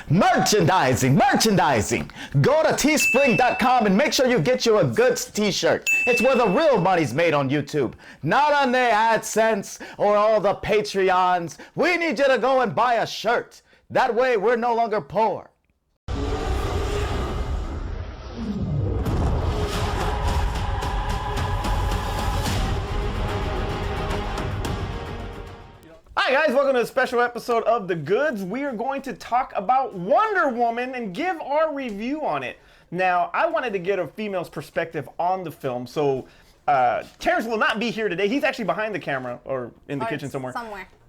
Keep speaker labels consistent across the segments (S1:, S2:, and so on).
S1: Merchandising. Go to teespring.com and make sure you get you a Goods T-shirt. It's where the real money's made on YouTube, not on the AdSense or all the Patreons. We need you to go and buy a shirt. That way we're no longer poor. Hi guys, welcome to a special episode of The Goods. We are going to talk about Wonder Woman and give our review on it. Now, I wanted to get a female's perspective on the film, so Terrence will not be here today. He's actually behind the camera or in the kitchen somewhere.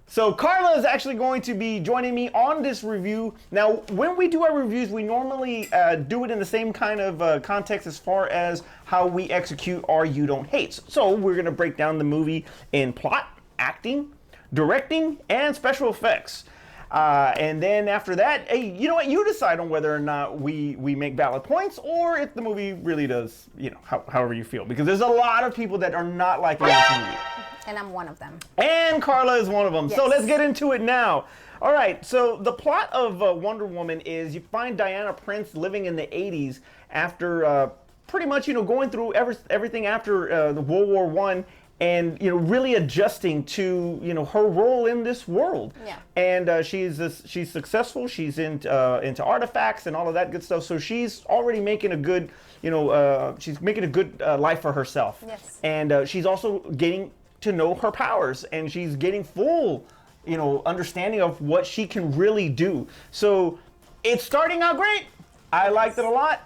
S1: So Carla is actually going to be joining me on this review. Now, when we do our reviews, we normally do it in the same kind of context as far as how we execute our You Don't Hates. So we're going to break down the movie in plot, acting, directing, and special effects. And then after that, hey, you know what? You decide on whether or not we make valid points or if the movie really does, you know, however you feel. Because there's a lot of people that are not liking this movie.
S2: And I'm one of them. And
S1: Carla is one of them.
S2: Yes.
S1: So let's get into it now. All right, so the plot of Wonder Woman is you find Diana Prince living in the 80s after pretty much, you know, going through everything after the World War I. And, you know, really adjusting to, you know, her role in this world.
S2: Yeah.
S1: And she's successful. She's into artifacts and all of that good stuff. So she's already making a good, you know, she's making a good life for herself.
S2: Yes.
S1: And she's also getting to know her powers, and she's getting full, you know, understanding of what she can really do. So it's starting out great. I liked it a lot.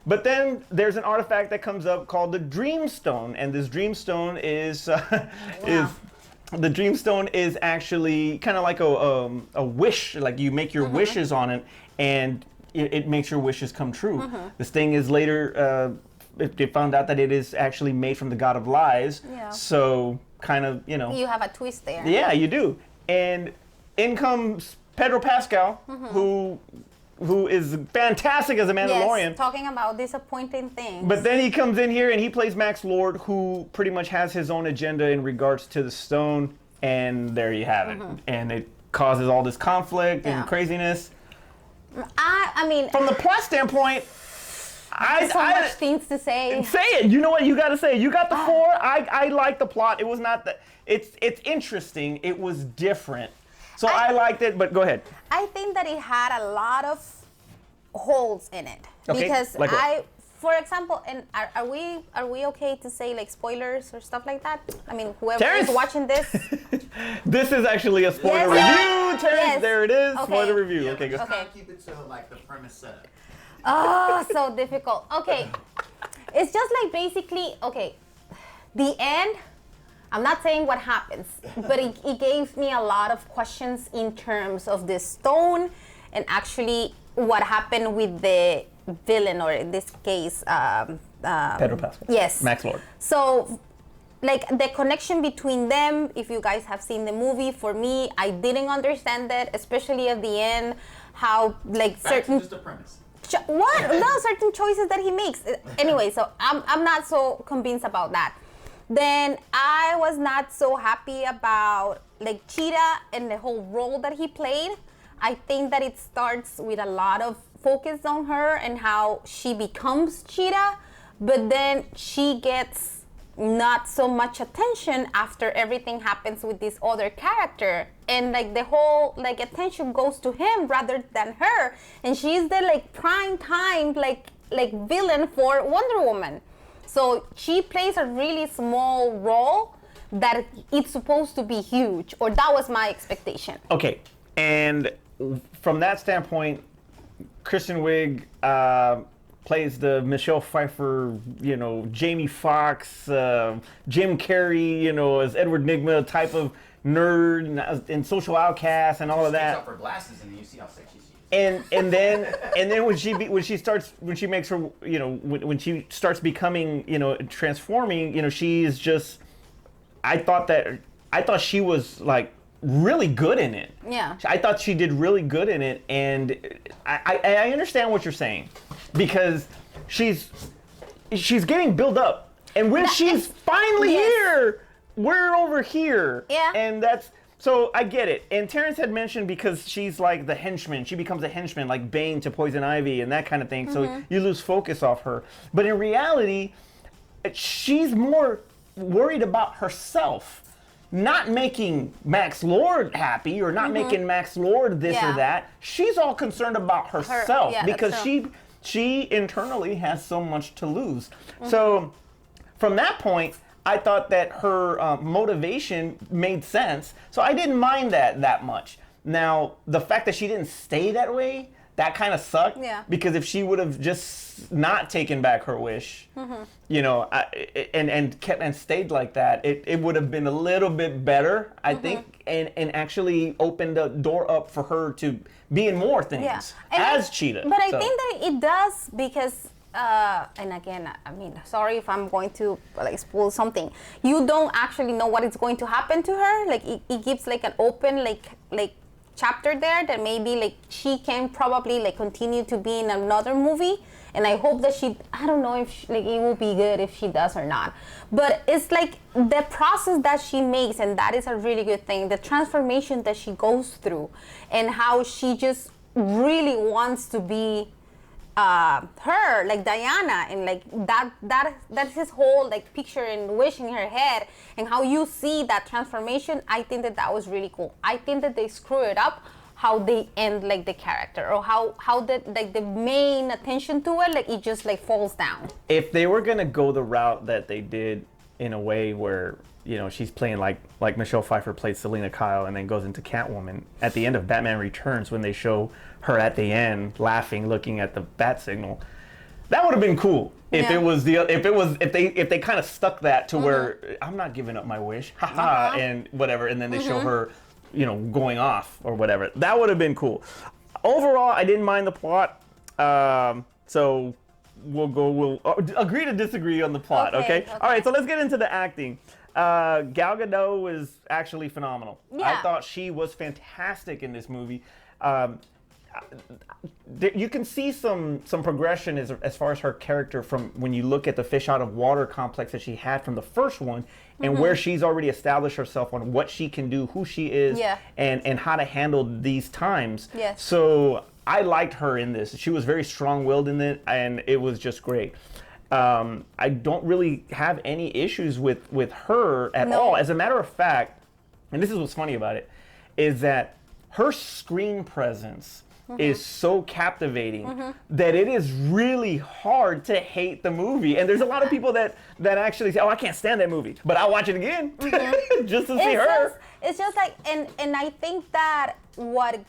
S1: But then there's an artifact that comes up called the Dreamstone, and this Dreamstone is the Dreamstone is actually kind of like a wish, like you make your wishes on it, and it makes your wishes come true. This thing is later they found out that it is actually made from the god of lies.
S2: Yeah.
S1: So kind of, you know.
S2: You have a twist there.
S1: Yeah, you do. And in comes Pedro Pascal, who is fantastic as a Mandalorian.
S2: Yes, talking about disappointing things.
S1: But then he comes in here and he plays Max Lord, who pretty much has his own agenda in regards to the stone, and there you have it. And it causes all this conflict and craziness.
S2: I mean,
S1: from the plot standpoint,
S2: I so much things to say.
S1: Say it. You know what you got to say. You got the 4. I like the plot. It was not that. It's interesting. It was different. So I liked it, but go ahead.
S2: I think that it had a lot of holes in it.
S1: Okay,
S2: because
S1: like what?
S2: For example, and are we okay to say like spoilers or stuff like that? I mean, whoever
S1: Terrence.
S2: is watching this.
S1: This is actually a spoiler review, Terrence.
S2: Yes.
S1: There it is.
S2: Okay.
S1: Spoiler review.
S3: Yeah,
S1: Okay, go.
S3: Okay. Keep it to like the premise setup.
S2: Oh, so difficult. Okay. It's just like basically, okay, the end. I'm not saying what happens, but it gave me a lot of questions in terms of the stone and actually what happened with the villain, or in this case,
S1: Pedro Pascal.
S2: Yes.
S1: Max Lord.
S2: So, like the connection between them, if you guys have seen the movie, for me, I didn't understand that, especially at the end, how like certain.
S3: Just a premise.
S2: What? No, certain choices that he makes. Anyway, so I'm not so convinced about that. Then I was not so happy about like Cheetah and the whole role that he played. I think that it starts with a lot of focus on her and how she becomes Cheetah, but then she gets not so much attention after everything happens with this other character, and like the whole like attention goes to him rather than her, and she's the like prime time like villain for Wonder Woman. So she plays a really small role that it's supposed to be huge, or that was my expectation.
S1: Okay, and from that standpoint, Kristen Wiig plays the Michelle Pfeiffer, you know, Jamie Foxx, Jim Carrey, you know, as Edward Nygma type of nerd and social outcast and all of that.
S3: She takes off her glasses and you see how sexy she is.
S1: And then when she makes her, you know, when she starts becoming, you know, transforming, you know, she is just. I thought she was like really good in it.
S2: Yeah.
S1: I thought she did really good in it, and I understand what you're saying, because she's getting built up, and when she's finally here, we're over here.
S2: Yeah.
S1: And that's. So I get it. And Terrence had mentioned because she's like the henchman. She becomes a henchman like Bane to Poison Ivy and that kind of thing. So you lose focus off her. But in reality, she's more worried about herself. Not making Max Lord happy or not making Max Lord this or that. She's all concerned about herself because she internally has so much to lose. So from that point, I thought that her motivation made sense. So I didn't mind that much. Now, the fact that she didn't stay that way, that kind of sucked.
S2: Yeah.
S1: Because if she would have just not taken back her wish, you know, and stayed like that, it would have been a little bit better, I think, and actually opened the door up for her to be in more things as Cheetah.
S2: But I think that it does because, and again, I mean, sorry if I'm going to like spoil something. You don't actually know what is going to happen to her. Like it gives like an open like chapter there that maybe like she can probably like continue to be in another movie, and I hope that I don't know if like it will be good if she does or not, but it's like the process that she makes, and that is a really good thing, the transformation that she goes through and how she just really wants to be her, like Diana, and like that's his whole like picture and wish in her head, and how you see that transformation. I think that was really cool. I think that they screw it up how they end like the character, or how the like the main attention to it, like it just like falls down.
S1: If they were gonna go the route that they did in a way where, you know, she's playing like Michelle Pfeiffer played Selena Kyle and then goes into Catwoman at the end of Batman Returns, when they show her at the end laughing, looking at the bat signal, that would have been cool. If if they kind of stuck that to where I'm not giving up my wish, haha, and whatever, and then they show her, you know, going off or whatever, that would have been cool. Overall, I didn't mind the plot. So we'll agree to disagree on the plot. Okay. All right. So let's get into the acting. Gal Gadot was actually phenomenal. I thought she was fantastic in this movie. You can see some progression as far as her character from when you look at the fish out of water complex that she had from the first one, and where she's already established herself on what she can do, who she is, and how to handle these times.
S2: Yes.
S1: So I liked her in this. She was very strong-willed in it, and it was just great. I don't really have any issues with her at all. As a matter of fact, and this is what's funny about it, is that her screen presence is so captivating that it is really hard to hate the movie. And there's a lot of people that actually say, oh, I can't stand that movie, but I'll watch it again just to see her.
S2: It's just like, and I think that what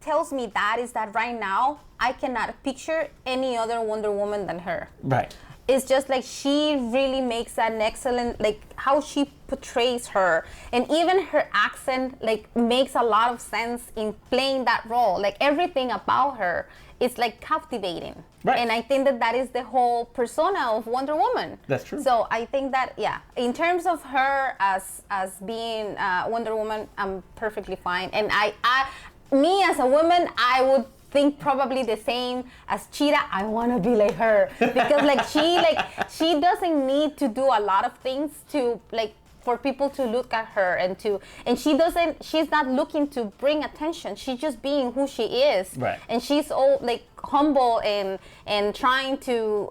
S2: tells me that is that right now I cannot picture any other Wonder Woman than her.
S1: Right.
S2: It's just like she really makes an excellent, like how she portrays her, and even her accent like makes a lot of sense in playing that role. Like everything about her is like captivating.
S1: Right.
S2: And I think that is the whole persona of Wonder Woman.
S1: That's true.
S2: So I think that, in terms of her as being Wonder Woman, I'm perfectly fine. And me as a woman, I would think probably the same as Cheetah. I want to be like her, because she doesn't need to do a lot of things to for people to look at her, and she's not looking to bring attention. She's just being who she is.
S1: Right.
S2: And she's all like humble and trying to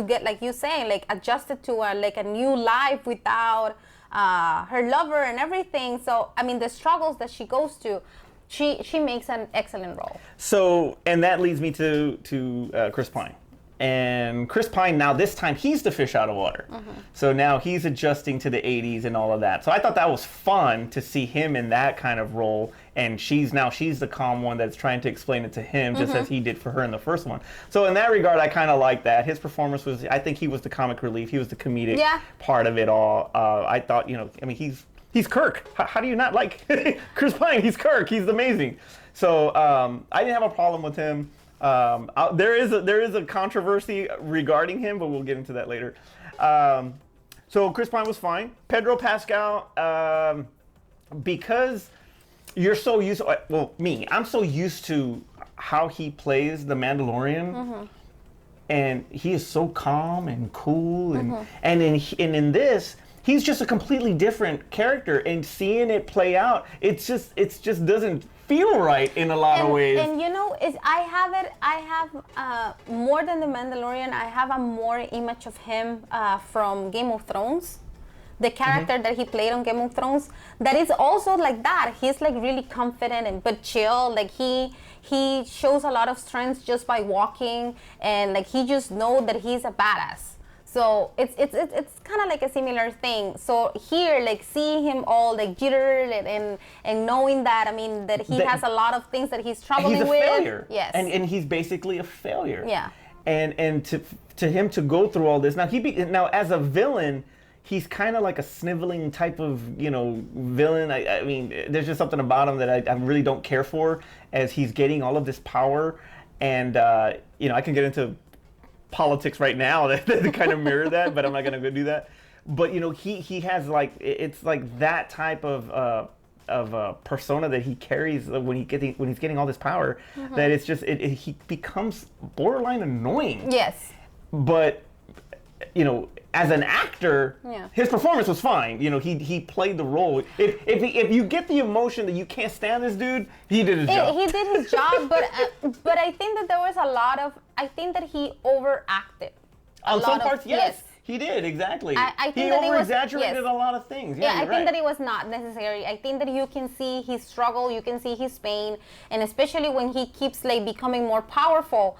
S2: get, like you saying, like adjusted to a new life without her lover and everything. So I mean, the struggles that she goes to, she makes an excellent role.
S1: So, and that leads me to Chris Pine. And Chris Pine, now this time, he's the fish out of water. So now he's adjusting to the 80s and all of that. So I thought that was fun to see him in that kind of role. And she's the calm one that's trying to explain it to him, just as he did for her in the first one. So in that regard, I kind of like that. His performance was, I think he was the comic relief. He was the comedic part of it all. I thought, I mean, he's Kirk. How do you not like Chris Pine? He's Kirk. He's amazing. So I didn't have a problem with him. There is a controversy regarding him, but we'll get into that later. So Chris Pine was fine. Pedro Pascal, because you're so used to, I'm so used to how he plays the Mandalorian, and he is so calm and cool, and in this, he's just a completely different character, and seeing it play out, it just doesn't feel right in a lot of ways.
S2: And you know, I have more than the Mandalorian. I have a more image of him from Game of Thrones. The character that he played on Game of Thrones, that is also like that. He's like really confident and but chill. Like he shows a lot of strength just by walking, and like he just know that he's a badass. So it's kind of like a similar thing. So here, like seeing him all like jittered and knowing that, I mean, that he has a lot of things that he's struggling with.
S1: He's a failure.
S2: Yes.
S1: And he's basically a failure.
S2: Yeah.
S1: And to him to go through all this, now as a villain, he's kind of like a sniveling type of, villain. I mean, there's just something about him that I really don't care for, as he's getting all of this power. And, I can get into politics right now that kind of mirror that, but I'm not going to go do that. But, he has like, it's like that type of persona that he carries when he's getting all this power, that it's just, he becomes borderline annoying.
S2: Yes.
S1: But, as an actor, his performance was fine. He played the role. If you get the emotion that you can't stand this dude, he did his job.
S2: He did his job, but I think that there was a lot of, I think that he overacted.
S1: On some parts, yes. He did, exactly.
S2: I think
S1: he
S2: that
S1: over-exaggerated a lot of things. Yeah,
S2: I think that it was not necessary. I think that you can see his struggle, you can see his pain, and especially when he keeps like becoming more powerful,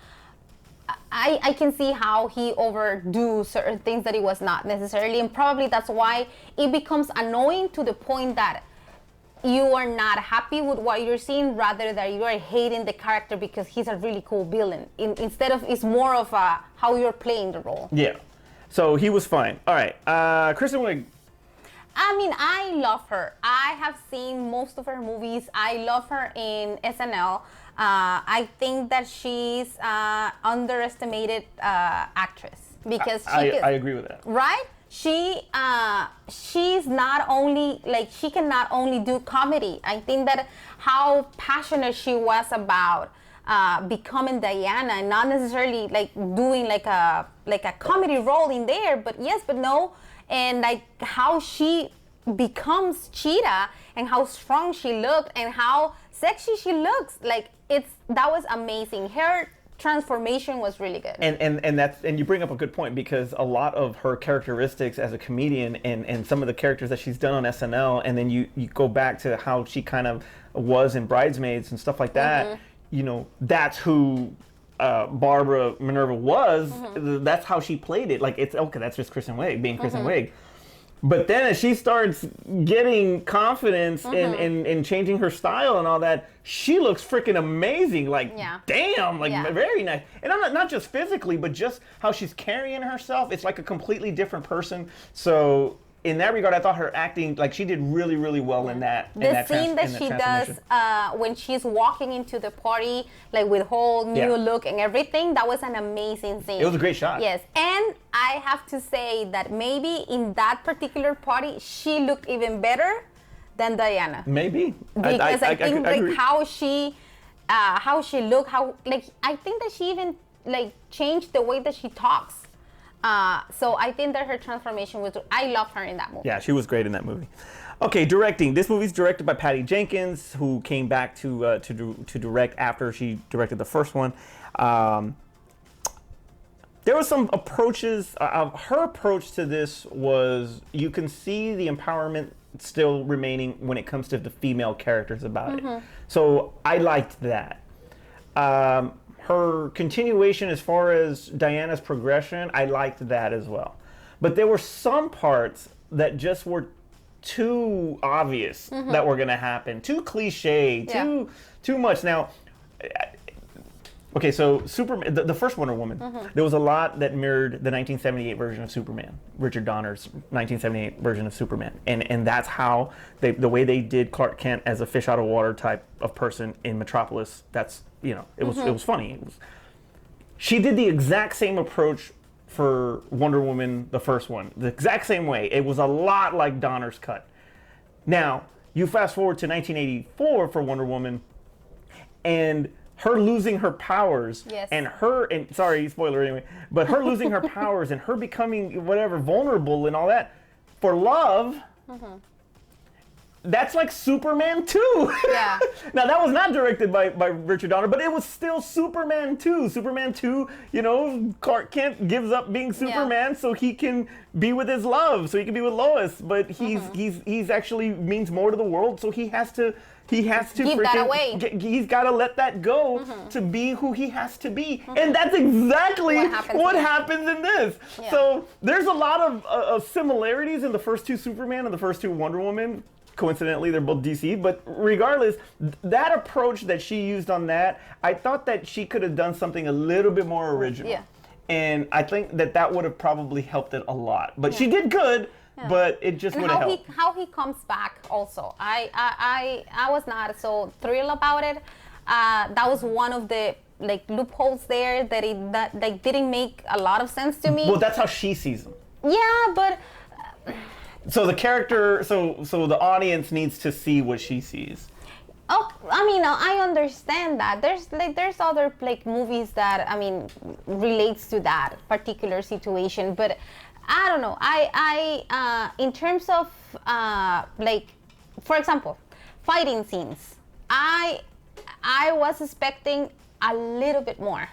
S2: I can see how he overdo certain things that it was not necessarily, and probably that's why it becomes annoying to the point that you are not happy with what you're seeing, rather that you are hating the character because he's a really cool villain. Instead of, it's more of how you're playing the role.
S1: Yeah. So he was fine. All right. Kristen Wiig.
S2: I mean, I love her. I have seen most of her movies. I love her in SNL. I think that she's underestimated actress because
S1: I agree with that.
S2: Right? She's not only like, she can not only do comedy. I think that how passionate she was about becoming Diana, and not necessarily like doing like a comedy role in there, but yes, but no, and like how she becomes Cheetah and how strong she looked and how sexy she looks. Like that was amazing. Her transformation was really good.
S1: And you bring up a good point, because a lot of her characteristics as a comedian and some of the characters that she's done on SNL, and then you go back to how she kind of was in Bridesmaids and stuff like that, that's who Barbara Minerva was. That's how she played it. Like, it's okay, that's just Kristen Wiig being Kristen Wiig. But then as she starts getting confidence in changing her style and all that, she looks freaking amazing. Like, damn, like very nice. And I'm not just physically, but just how she's carrying herself. It's like a completely different person. So in that regard, I thought her acting, like, she did really, really well in that.
S2: The scene that she does when she's walking into the party, like with whole new look and everything, that was an amazing scene.
S1: It was a great shot.
S2: Yes, and I have to say that maybe in that particular party, she looked even better than Diana.
S1: Maybe.
S2: Because I think like how she looked, I think that she even like changed the way that she talks. So I think that her transformation was, I love her in that movie.
S1: Yeah, she was great in that movie. Okay, directing. This movie's directed by Patty Jenkins, who came back to direct after she directed the first one. There was some approaches. Her approach to this was, you can see the empowerment still remaining when it comes to the female characters about it. So I liked that. Her continuation as far as Diana's progression, I liked that as well. But there were some parts that just were too obvious that were going to happen, too cliche, too much. Now, okay, so Superman, the first Wonder Woman, there was a lot that mirrored the 1978 version of Superman, Richard Donner's 1978 version of Superman, and that's how the way they did Clark Kent as a fish out of water type of person in Metropolis. That's, it was funny. She did the exact same approach for Wonder Woman, the first one, the exact same way. It was a lot like Donner's cut. Now you fast forward to 1984 for Wonder Woman, and her losing her powers, and sorry, spoiler anyway, but her losing her powers and her becoming whatever, vulnerable and all that. for Love, that's like Superman 2.
S2: Yeah.
S1: Now, that was not directed by Richard Donner, but it was still Superman 2. Superman 2, you know, Clark Kent gives up being Superman so he can be with his love, so he can be with Lois. But he's actually means more to the world, so he has to give
S2: that away.
S1: He's got to let that go to be who he has to be. And that's exactly what happens in this.
S2: Yeah.
S1: So there's a lot of similarities in the first two Superman and the first two Wonder Woman. Coincidentally, they're both DC, but regardless, that approach that she used on that, I thought that she could have done something a little bit more original.
S2: Yeah.
S1: And I think that would have probably helped it a lot. But she did good, but it just would have helped.
S2: How he comes back also. I was not so thrilled about it. That was one of the like loopholes there that didn't make a lot of sense to me.
S1: Well, that's how she sees him.
S2: Yeah, but
S1: So the character, so the audience needs to see what she sees.
S2: oh, I mean, I understand that. There's other like movies that I mean relates to that particular situation, but I don't know. I in terms of like, for example, fighting scenes, I was expecting a little bit more,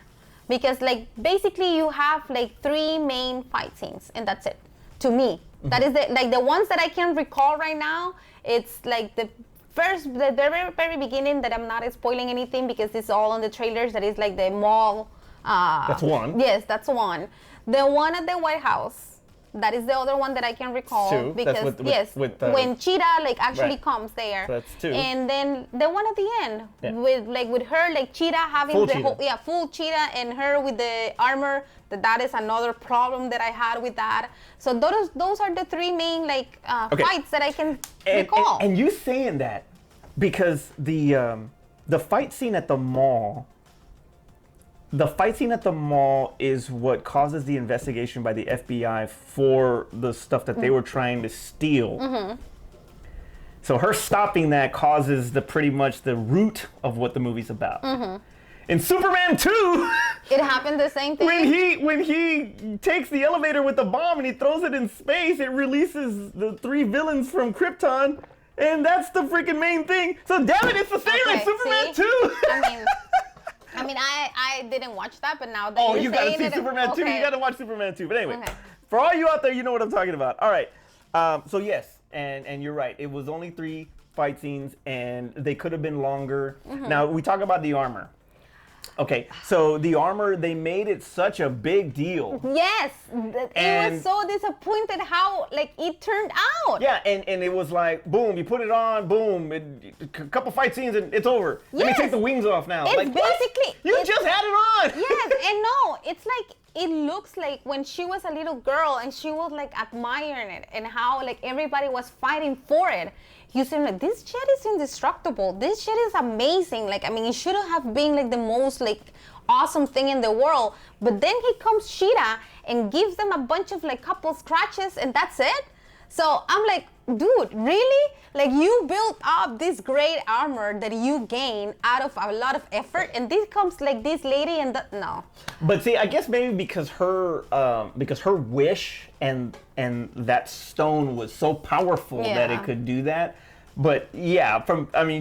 S2: because like basically you have like 3 main fight scenes and that's it. To me, that is the ones that I can recall right now. It's like the very beginning, that I'm not spoiling anything because it's all on the trailers. That is like the mall.
S1: That's one.
S2: Yes, that's one. The one at the White House. That is the other one that I can recall.
S1: Two.
S2: Because
S1: That's with
S2: when Cheetah like actually comes there.
S1: So that's 2.
S2: And then the one at the end with her, like Cheetah having
S1: Full
S2: the
S1: Cheetah.
S2: whole full Cheetah, and her with the armor. That is another problem that I had with that. So those are the 3 main like fights that I can recall.
S1: And you saying that because the fight scene at the mall. The fight scene at the mall is what causes the investigation by the FBI for the stuff that they were trying to steal. So her stopping that causes pretty much the root of what the movie's about. In Superman 2,
S2: it happened the same thing.
S1: when he takes the elevator with the bomb and he throws it in space, it releases the 3 villains from Krypton, and that's the freaking main thing. So damn it, it's the same as Superman 2.
S2: I mean, I didn't watch that, but now that
S1: you gotta see Superman 2. You gotta watch Superman 2. But anyway, for all you out there, you know what I'm talking about. All right. So yes, and you're right. It was only 3 fight scenes, and they could have been longer. Now we talk about the armor. Okay, so the armor, they made it such a big deal.
S2: Yes, it was so disappointed how like it turned out.
S1: Yeah, and it was like, boom, you put it on, boom, a couple fight scenes and it's over.
S2: Yes.
S1: Let me take the wings off now.
S2: It's
S1: like,
S2: basically...
S1: You just had it on!
S2: Yes, and no, it's like, it looks like when she was a little girl and she was like admiring it and how like everybody was fighting for it. You seem like, this shit is indestructible. This shit is amazing. Like, I mean, it should have been like the most like awesome thing in the world. But then he comes Cheetah and gives them a bunch of like couple scratches and that's it. So I'm like, dude, really? Like, you built up this great armor that you gain out of a lot of effort, and this comes like this lady and no.
S1: But see, I guess maybe because her wish and that stone was so powerful that it could do that. But yeah,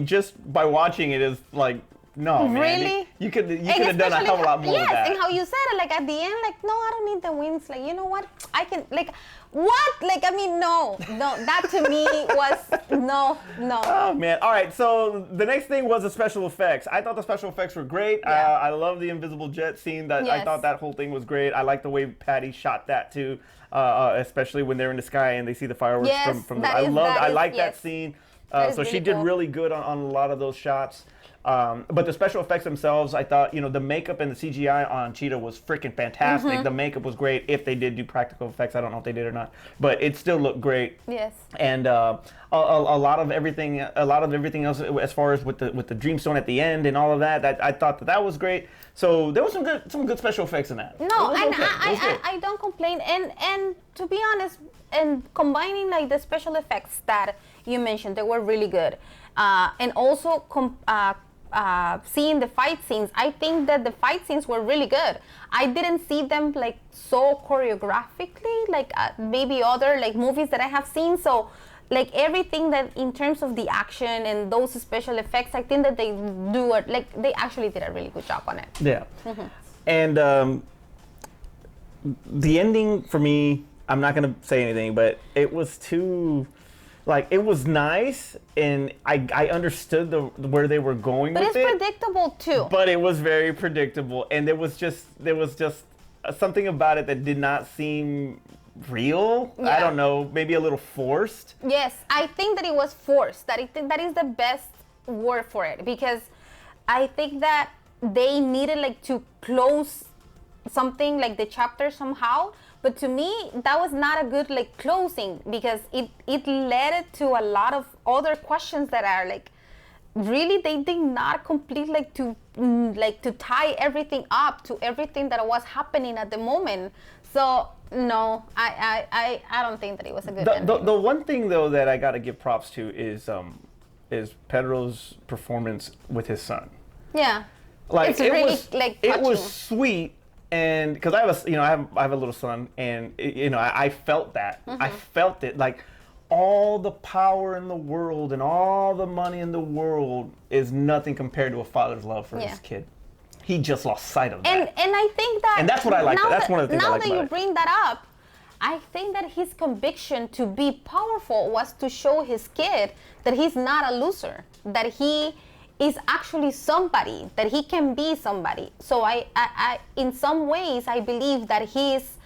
S1: just by watching it is like, no, man.
S2: Really?
S1: You could have done a hell of a lot more with that.
S2: Yes, and how you said it, like at the end, like, no, I don't need the wings. Like, you know what? I can, like, what? Like, I mean, no. That to me was, no.
S1: Oh, man. All right, so the next thing was the special effects. I thought the special effects were great.
S2: Yeah.
S1: I love the invisible jet scene. I
S2: Yes.
S1: thought that whole thing was great. I like the way Patty shot that, too, especially when they're in the sky and they see the fireworks
S2: Yes,
S1: from the...
S2: that
S1: I
S2: is-
S1: like that
S2: yes.
S1: scene.
S2: That is
S1: So she
S2: really
S1: did
S2: cool.
S1: really good on a lot of those shots. But the special effects themselves, I thought, the makeup and the CGI on Cheetah was freaking fantastic.
S2: Mm-hmm.
S1: The makeup was great. If they did do practical effects, I don't know if they did or not, but it still looked great.
S2: Yes.
S1: And a lot of everything else, as far as with the Dreamstone at the end and all of that, I thought that was great. So there was some good special effects in that.
S2: No,
S1: It was
S2: and
S1: okay. It was good.
S2: I don't complain. And to be honest, and combining like the special effects that you mentioned, they were really good. And also seeing the fight scenes, I think that the fight scenes were really good. I didn't see them like so choreographically, like maybe other like movies that I have seen. So like everything that in terms of the action and those special effects, I think that they they actually did a really good job on it.
S1: Yeah. And the ending for me, I'm not gonna say anything, but it was too, like, it was nice, and I understood where they were going with it.
S2: But it's predictable too.
S1: But it was very predictable, and there was just something about it that did not seem real.
S2: Yeah.
S1: I don't know, maybe a little forced.
S2: Yes, I think that it was forced. That is the best word for it, because I think that they needed like to close something like the chapter somehow. But to me, that was not a good like closing, because it led to a lot of other questions that are like really they did not complete like to tie everything up to everything that was happening at the moment. So no, I don't think that it was a good ending.
S1: The one thing though that I gotta give props to is Pedro's performance with his son.
S2: Yeah,
S1: Like
S2: it's really like
S1: it
S2: touching.
S1: was sweet, and because I have a little son, and I felt that. I felt it, like all the power in the world and all the money in the world is nothing compared to a father's love for his kid. He just lost sight of that.
S2: And I think that,
S1: and that's what I like. That's one of the things I like about it.
S2: Now that you bring that up, I think that his conviction to be powerful was to show his kid that he's not a loser, that he is actually somebody, that he can be somebody. So I in some ways, I believe that his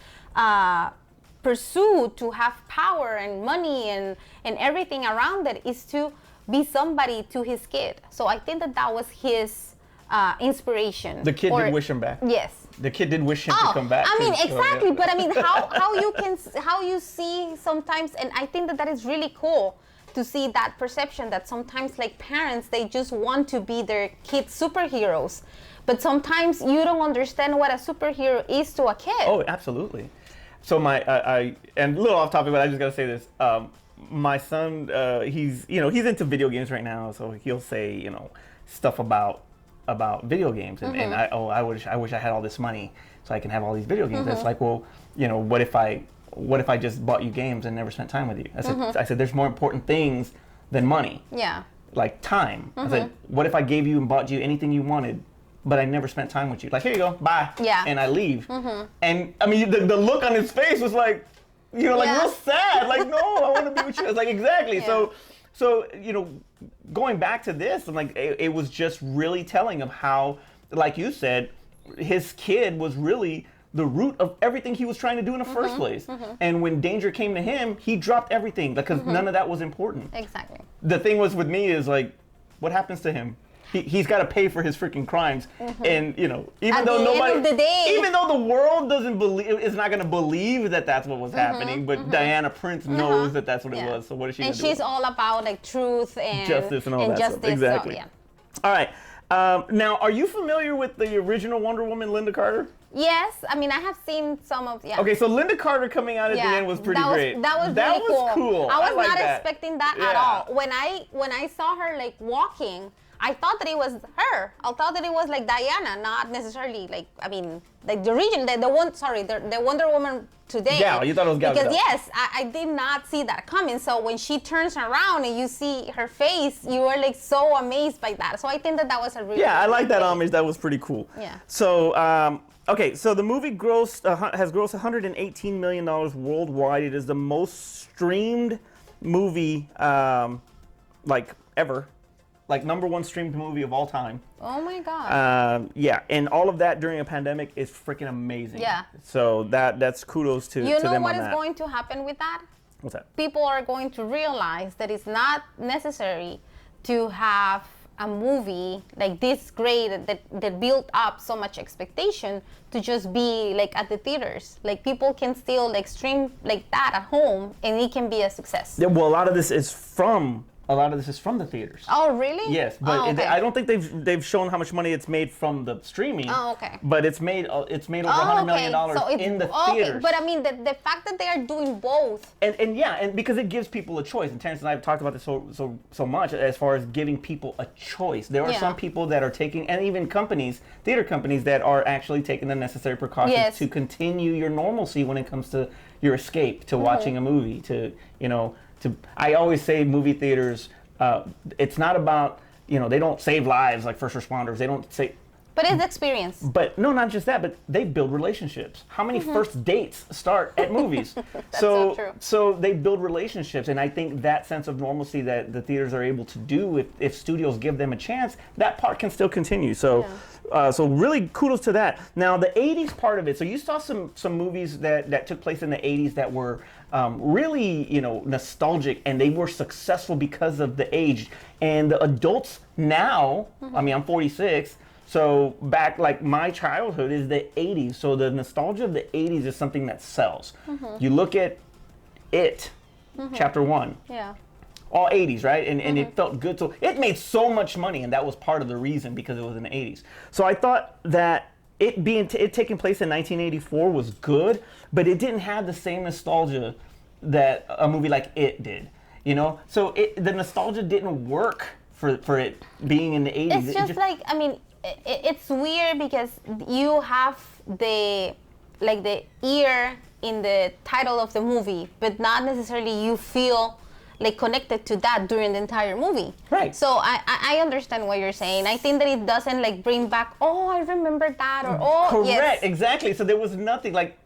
S2: pursuit to have power and money and everything around it is to be somebody to his kid. So I think that was his inspiration.
S1: The kid did wish him back.
S2: Yes.
S1: The kid did wish him to come back.
S2: I mean,
S1: too,
S2: exactly.
S1: So, yeah.
S2: But I mean, how you see sometimes, and I think that is really cool to see that perception that sometimes like parents, they just want to be their kids' superheroes. But sometimes you don't understand what a superhero is to a kid.
S1: Oh, absolutely. So and a little off topic, but I just gotta say this. My son, he's into video games right now, so he'll say stuff about video games, and, and I wish I had all this money so I can have all these video games. It's like, well, what if I just bought you games and never spent time with you? I said there's more important things than money.
S2: Yeah.
S1: Like time. I said, what if I gave you and bought you anything you wanted, but I never spent time with you? Like, here you go, bye.
S2: Yeah.
S1: And I leave. And I mean, the look on his face was like, real sad. Like, no, I want to be with you. It's like, exactly.
S2: Yeah.
S1: So going back to this, and like, it was just really telling of how, like you said, his kid was really the root of everything he was trying to do in the first place. And when danger came to him, he dropped everything because none of that was important.
S2: Exactly.
S1: The thing was with me is like, what happens to him? He's got to pay for his freaking crimes, and even though the world is not going to believe that that's what was happening, but Diana Prince knows that that's what it was. So what is she?
S2: And
S1: gonna
S2: she's
S1: do?
S2: all about like truth and
S1: justice and all that
S2: justice.
S1: stuff. Exactly.
S2: So, yeah.
S1: All right. Now, are you familiar with the original Wonder Woman, Linda Carter?
S2: Yes, I mean I have seen some of
S1: Okay, so Linda Carter coming out at the end was pretty great.
S2: That was really
S1: cool.
S2: I was
S1: like
S2: not
S1: that.
S2: expecting that at all. When I saw her like walking, I thought that it was her. I thought that it was like Diana, not necessarily like the Wonder Woman today.
S1: Yeah, you thought it was Gal Gadot.
S2: Because yes, I did not see that coming. So when she turns around and you see her face, you were like so amazed by that. So I think that was a really
S1: I like that homage. That was pretty cool.
S2: Yeah.
S1: So okay, so the movie has grossed $118 million worldwide. It is the most streamed movie like ever. Like #1 streamed movie of all time.
S2: Oh my God.
S1: And all of that during a pandemic is freaking amazing.
S2: Yeah.
S1: So that's kudos to them on that.
S2: You know what is going to happen with that?
S1: What's that?
S2: People are going to realize that it's not necessary to have a movie like this great that built up so much expectation to just be like at the theaters. Like people can still like stream like that at home and it can be a success.
S1: Yeah, well, a lot of this is from a lot of this is from the theaters.
S2: Oh, really?
S1: Yes, but
S2: Oh, okay.
S1: I don't think they've shown how much money it's made from the streaming.
S2: Oh, okay.
S1: But it's made over $100 million in the theaters.
S2: But I mean, the fact that they are doing both.
S1: And because it gives people a choice, and Terrence and I have talked about this so much as far as giving people a choice. There are some people that are taking, and even theater companies that are actually taking the necessary precautions to continue your normalcy when it comes to your escape, to watching a movie, I always say movie theaters, it's not about, they don't save lives like first responders. They don't say.
S2: But it's experience.
S1: But no, not just that, but they build relationships. How many first dates start at movies?
S2: That's so true.
S1: So they build relationships, and I think that sense of normalcy that the theaters are able to do, if studios give them a chance, that part can still continue. So, so really kudos to that. Now the '80s part of it. So you saw some movies that took place in the '80s that were really nostalgic, and they were successful because of the age. And the adults now, I mean, I'm 46. So back, like, my childhood is the 80s. So the nostalgia of the 80s is something that sells. You look at It, Chapter 1.
S2: Yeah.
S1: All 80s, right? And it felt good. So it made so much money, and that was part of the reason, because it was in the 80s. So I thought that it taking place in 1984 was good, but it didn't have the same nostalgia that a movie like It did. So the nostalgia didn't work for it being in the 80s.
S2: It's just like, I mean, it's weird because you have the ear in the title of the movie, but not necessarily you feel like connected to that during the entire movie.
S1: Right.
S2: So I understand what you're saying. I think that it doesn't like bring back, oh, I remember that, or oh,
S1: correct,
S2: yes.
S1: exactly. So there was nothing like,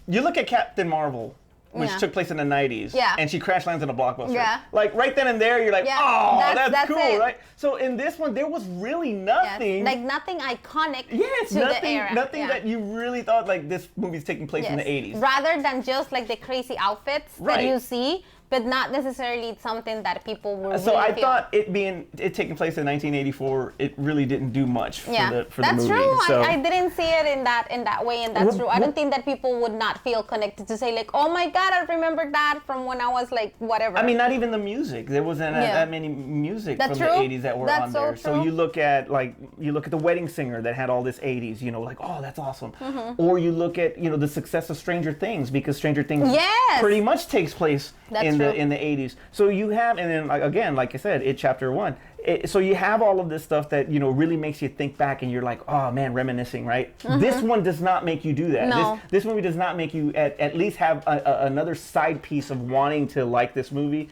S1: you look at Captain Marvel, which took place in the 90s, and she crash lands in a blockbuster.
S2: Yeah.
S1: Like right then and there, you're like, oh, that's cool,
S2: it.
S1: right? So in this one, there was really nothing.
S2: Yes. Like nothing iconic
S1: Yes,
S2: to
S1: nothing,
S2: the era.
S1: nothing that you really thought like this movie's taking place in the 80s.
S2: Rather than just like the crazy outfits that you see, but not necessarily something that people were.
S1: So
S2: really
S1: I
S2: feel.
S1: thought it taking place in 1984, it really didn't do much for the movie.
S2: That's true.
S1: So,
S2: I didn't see it in that way, and that's true. I don't think that people would not feel connected to say like, oh my God, I remember that from when I was like whatever.
S1: I mean, not even the music. There wasn't that many music from the 80s that were on there.
S2: So
S1: so you look at The Wedding Singer that had all this 80s. Like, oh, that's awesome. Or you look at the success of Stranger Things, because Stranger Things pretty much takes place in the 80s. So you have, and then again, like I said, It Chapter 1. So you have all of this stuff that really makes you think back, and you're like, oh man, reminiscing, right? This one does not make you do that.
S2: No.
S1: This movie does not make you at least have another side piece of wanting to like this movie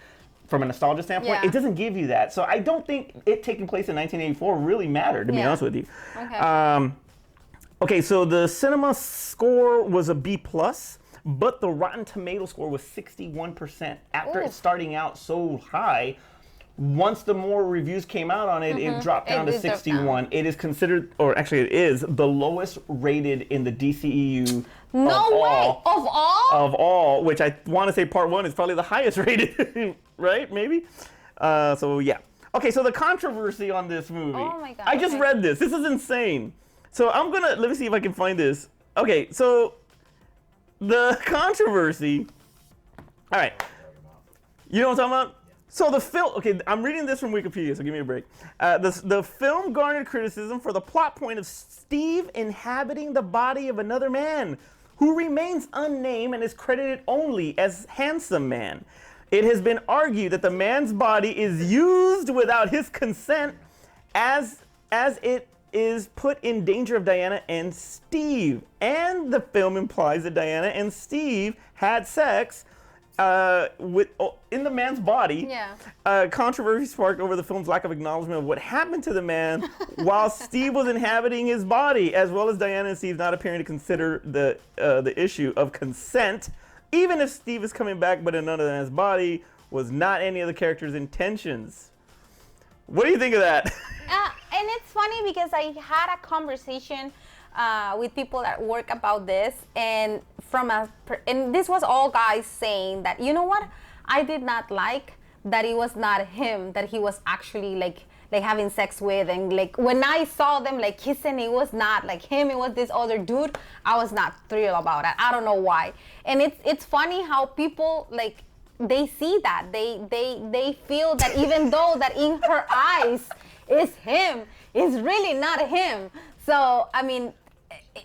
S1: from a nostalgia standpoint. It doesn't give you that. So I don't think it taking place in 1984 really mattered, to be honest with you.
S2: Okay.
S1: Okay, so the cinema score was a B+. But the Rotten Tomato score was 61%. After it starting out so high, once the more reviews came out on it, it dropped down to 61. It is considered, or actually it is, the lowest rated in the DCEU.
S2: No way! Of all?
S1: Of all, which I want to say part 1 is probably the highest rated, right? Maybe? So yeah. Okay, so the controversy on this movie.
S2: Oh my God.
S1: I just read this. This is insane. So let me see if I can find this. Okay, so the controversy. All right. You know what I'm talking about? So the film, okay, I'm reading this from Wikipedia, so give me a break. The film garnered criticism for the plot point of Steve inhabiting the body of another man who remains unnamed and is credited only as Handsome Man. It has been argued that the man's body is used without his consent as it is put in danger of Diana and Steve. And the film implies that Diana and Steve had sex in the man's body.
S2: Yeah.
S1: Controversy sparked over the film's lack of acknowledgement of what happened to the man while Steve was inhabiting his body, as well as Diana and Steve not appearing to consider the issue of consent, even if Steve is coming back but in another man's body, was not any of the characters' intentions. What do you think of that?
S2: And it's funny because I had a conversation with people at work about this, and this was all guys saying that, you know what, I did not like that it was not him that he was actually like having sex with, and like when I saw them like kissing, it was not like him, it was this other dude. I was not thrilled about it. I don't know why. And it's funny how people like they see that. They feel that even though that in her eyes is him, it's really not him. So I mean,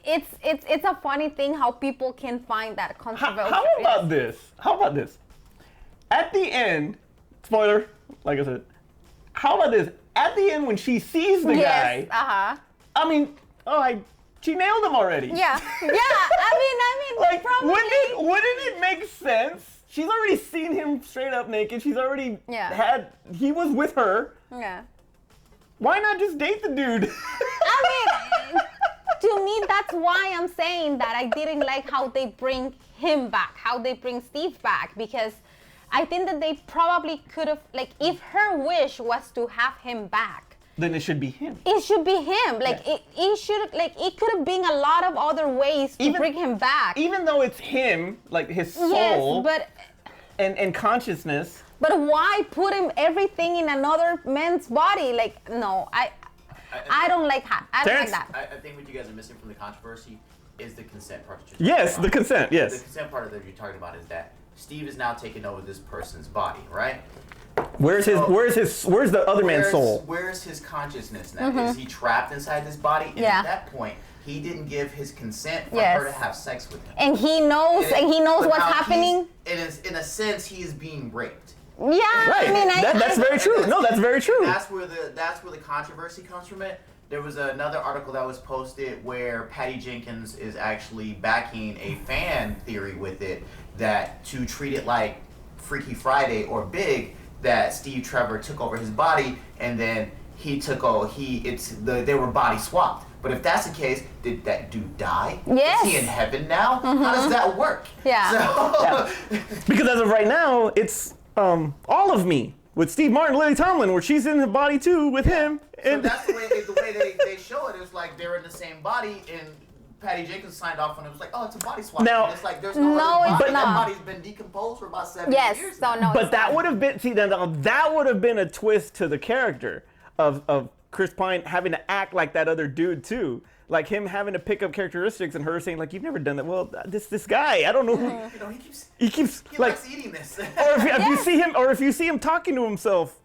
S2: it's a funny thing how people can find that controversial.
S1: How about this? How about this? At the end, spoiler, like I said, how about this? At the end when she sees the guy, I mean, she nailed him already.
S2: Yeah. I mean,
S1: Like,
S2: probably.
S1: wouldn't it make sense? She's already seen him straight up naked. She's already he was with her.
S2: Yeah.
S1: Why not just date the dude?
S2: I mean, to me, that's why I'm saying that I didn't like how they bring him back, how they bring Steve back, because I think that they probably could have, like, if her wish was to have him back,
S1: then it should be him.
S2: it should be him. Like, it should, like, it could have been a lot of other ways to bring him back.
S1: Even though it's him, like his soul and consciousness.
S2: But why put him everything in another man's body? Like, no, I don't like that. I don't like that.
S3: I think what you guys are missing from the controversy is the consent part.
S1: Yes, the consent, yes.
S3: The consent part that you're talking about is that Steve is now taking over this person's body, right?
S1: Where's the other man's soul?
S3: Where's his consciousness now? Is he trapped inside this body? And at that point, he didn't give his consent for her to have sex with him.
S2: And he knows, what's happening.
S3: In a sense, he is being raped.
S2: Yeah,
S1: Right.
S2: I mean,
S1: that's very true. No, that's very true.
S3: That's where the controversy comes from. It. There was another article that was posted where Patty Jenkins is actually backing a fan theory with it, that to treat it like Freaky Friday or Big, that Steve Trevor took over his body and then he took over. They were body swapped. But if that's the case, did that dude die?
S2: Yes.
S3: Is he in heaven now? How does that work?
S2: Yeah.
S3: So,
S1: Because as of right now, it's All of Me with Steve Martin, Lily Tomlin, where she's in the body too with him.
S3: So
S1: And
S3: that's the way they show it. It's like they're in the same body, and Patty Jenkins signed off and it was like, oh, it's a body swap.
S1: Now-
S3: And it's like there's
S2: No,
S3: other
S2: it's
S3: body. That
S2: not.
S3: body's been decomposed for about 7
S2: yes,
S3: years.
S2: so
S3: now.
S2: no.
S1: but
S2: it's
S1: that
S2: not.
S1: would have been that would have been a twist to the character of Chris Pine having to act like that other dude too. Like him having to pick up characteristics and her saying like, you've never done that. Well, this guy, I don't know who.
S3: You know,
S1: He keeps
S3: he
S1: like,
S3: likes eating this.
S1: or if you see him talking to himself,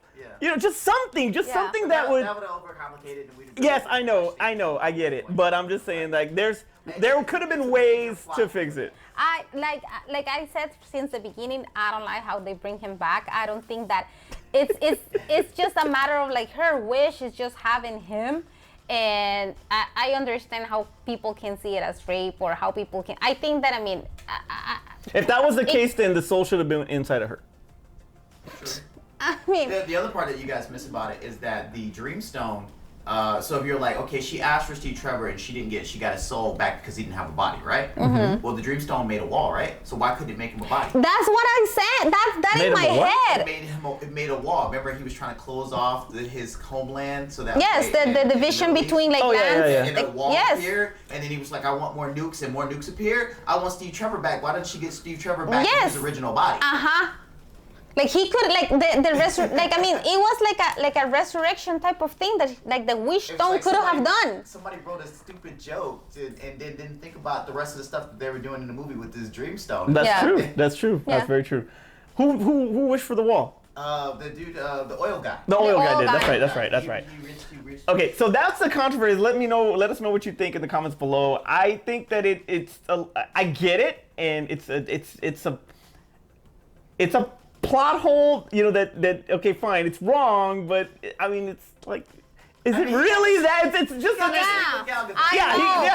S1: you know, just something
S2: Yeah.
S1: that would.
S3: That would have overcomplicated. And we'd have
S1: Yes,
S3: really
S1: I know,
S3: questioned
S1: I get it.
S3: point.
S1: But I'm just saying, like, there could have been ways to fix it.
S2: I like I said since the beginning, I don't like how they bring him back. I don't think that it's just a matter of like her wish is just having him, and I understand how people can see it as rape or how people can. I think that
S1: If that was the case, then the soul should have been inside of her.
S2: I mean,
S3: The other part that you guys miss about it is that the Dreamstone. So if you're like, okay, she asked for Steve Trevor and she didn't get it, she got his soul back because he didn't have a body, right? Mm-hmm. Well, the Dreamstone made a wall, right? So why couldn't it make him a body?
S2: that's what I'm saying. That
S1: Made
S2: in
S1: him
S2: my
S1: a what?
S2: head.
S3: It made a wall. Remember, he was trying to close off his homeland so that
S2: Yes, the division between like lands.
S3: And the
S2: Like,
S3: wall
S2: yes.
S3: appeared, and then he was like, I want more nukes, and more nukes appeared. I want Steve Trevor back. Why didn't she get Steve Trevor back in
S2: Yes.
S3: his original body?
S2: Like he could like it was like a resurrection type of thing that like the wish
S3: It's
S2: stone
S3: like
S2: could have
S3: somebody-
S2: done.
S3: Somebody wrote a stupid joke and didn't think about the rest of the stuff that they were doing in the movie with this Dreamstone.
S1: That's
S2: Yeah.
S1: true. That's true.
S2: Yeah.
S1: That's very true. Who wished for the wall?
S3: The dude, the oil guy.
S1: The oil guy
S2: oil
S1: did.
S2: guy.
S1: That's right.
S3: He reached
S1: Okay, so that's the controversy. Let us know what you think in the comments below. I think that I get it, and it's a plot hole. You know that okay, fine, it's wrong, but I mean, it's like, is it really that? It's just
S2: Yeah,
S1: a,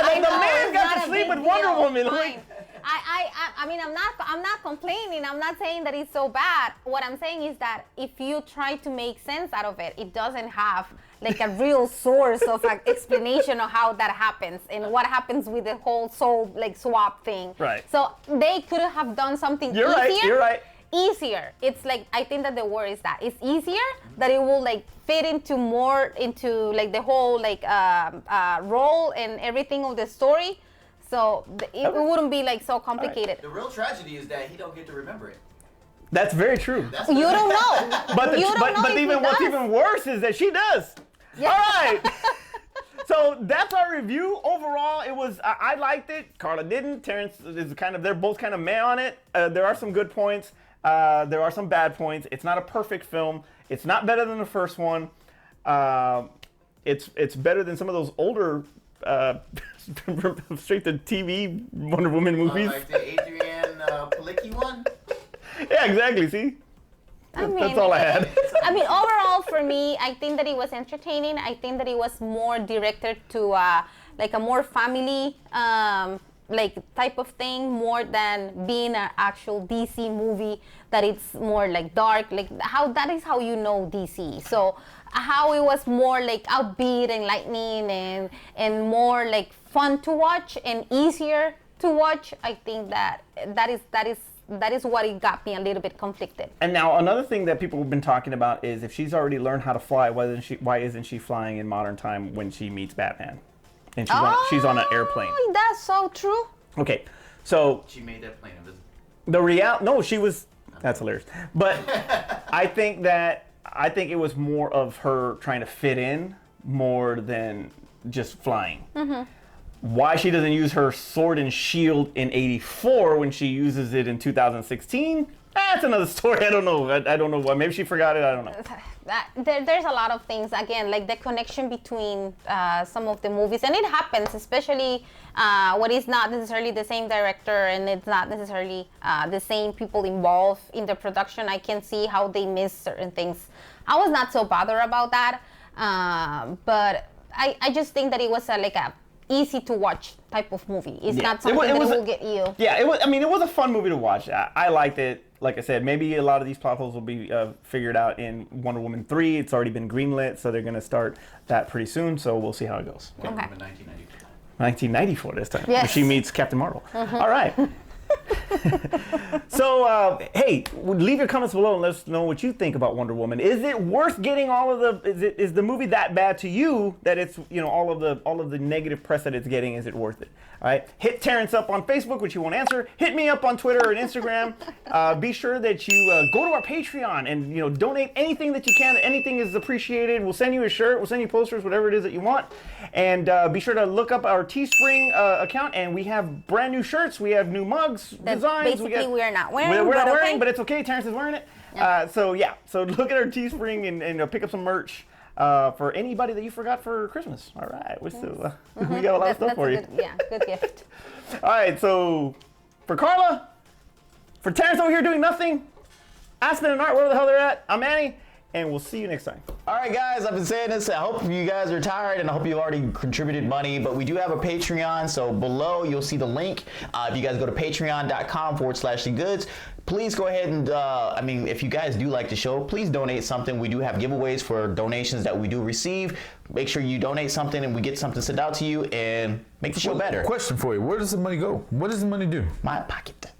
S2: I know.
S1: the man got to
S2: It's not a
S1: sleep
S2: big
S1: with Wonder
S2: deal.
S1: Woman.
S2: Fine.
S1: Like,
S2: I mean, I'm not complaining. I'm not saying that it's so bad. What I'm saying is that if you try to make sense out of it, it doesn't have like a real source of an explanation of how that happens and what happens with the whole soul like swap thing.
S1: Right.
S2: So they could have done something
S1: You're
S2: easier.
S1: right. You're right.
S2: Easier. It's like I think that the word is that it's easier, that it will like fit into like the whole like role and everything of the story. So it wouldn't be like so complicated.
S3: The real tragedy is that he don't get to remember it.
S1: That's very true.
S3: That's
S2: You don't know.
S1: But
S2: You don't know if he
S1: even what's
S2: does.
S1: even worse is that she does.
S2: Yeah.
S1: All right. So that's our review. Overall, it was I liked it. Carla didn't. Terrence is they're both kind of meh on it. There are some good points. There are some bad points. It's not a perfect film. It's not better than the first one. It's better than some of those older straight to TV Wonder Woman movies.
S3: Like the Adrian Palicki one?
S1: Yeah, exactly. See? That's all I had.
S2: I mean, overall for me, I think that it was entertaining. I think that it was more directed to like a more family like type of thing, more than being an actual DC movie that it's more like dark, like how that is how you know DC. So how it was more like upbeat and lightning and more like fun to watch and easier to watch. I think that is what it got me a little bit conflicted.
S1: And now another thing that people have been talking about is if she's already learned how to fly, why isn't she flying in modern time when she meets Batman? And she's on an airplane.
S2: That's so true.
S1: Okay, so
S3: She made that plane invisible.
S1: no, she was. That's hilarious. But I think it was more of her trying to fit in more than just flying. Mm-hmm. Why she doesn't use her sword and shield in '84 when she uses it in 2016? That's another story. I don't know. I don't know why. Maybe she forgot it. I don't know.
S2: There's a lot of things, again, like the connection between some of the movies, and it happens, especially when it's not necessarily the same director and it's not necessarily the same people involved in the production. I can see how they miss certain things. I was not so bothered about that, but I just think that it was like a easy to watch type of movie. It's not something that will get you.
S1: Yeah, it was. I mean, it was a fun movie to watch. I liked it. Like I said, maybe a lot of these plot holes will be figured out in Wonder Woman 3. It's already been greenlit, so they're going to start that pretty soon. So we'll see how it goes.
S3: Wonder Woman 1994.
S1: 1994 this time.
S2: Yes.
S1: She meets Captain Marvel. All right. So, hey, leave your comments below and let us know what you think about Wonder Woman. Is it worth getting all of the? Is the movie that bad to you that it's all of the negative press that it's getting? Is it worth it? All right. Hit Terrence up on Facebook, which he won't answer. Hit me up on Twitter and Instagram. Be sure that you go to our Patreon and donate anything that you can. Anything is appreciated. We'll send you a shirt. We'll send you posters, whatever it is that you want. And be sure to look up our Teespring account. And we have brand new shirts. We have new mugs, designs.
S2: Basically, we are not wearing.
S1: We're not
S2: but
S1: wearing,
S2: okay.
S1: but it's okay. Terrence is wearing it. So look at our Teespring and pick up some merch for anybody that you forgot for Christmas. All right, we got a lot of stuff for you.
S2: Good gift.
S1: All right, so for Carla, for Terrence over here doing nothing, Aspen and Art, wherever the hell they're at, I'm Manny, and we'll see you next time.
S4: All right, guys, I've been saying this. I hope you guys are tired, and I hope you already contributed money, but we do have a Patreon, so below you'll see the link. If you guys go to patreon.com/thegoods, please go ahead and, if you guys do like the show, please donate something. We do have giveaways for donations that we do receive. Make sure you donate something and we get something sent out to you and make the show better.
S5: Question for you. Where does the money go? What does the money do?
S4: My pocket.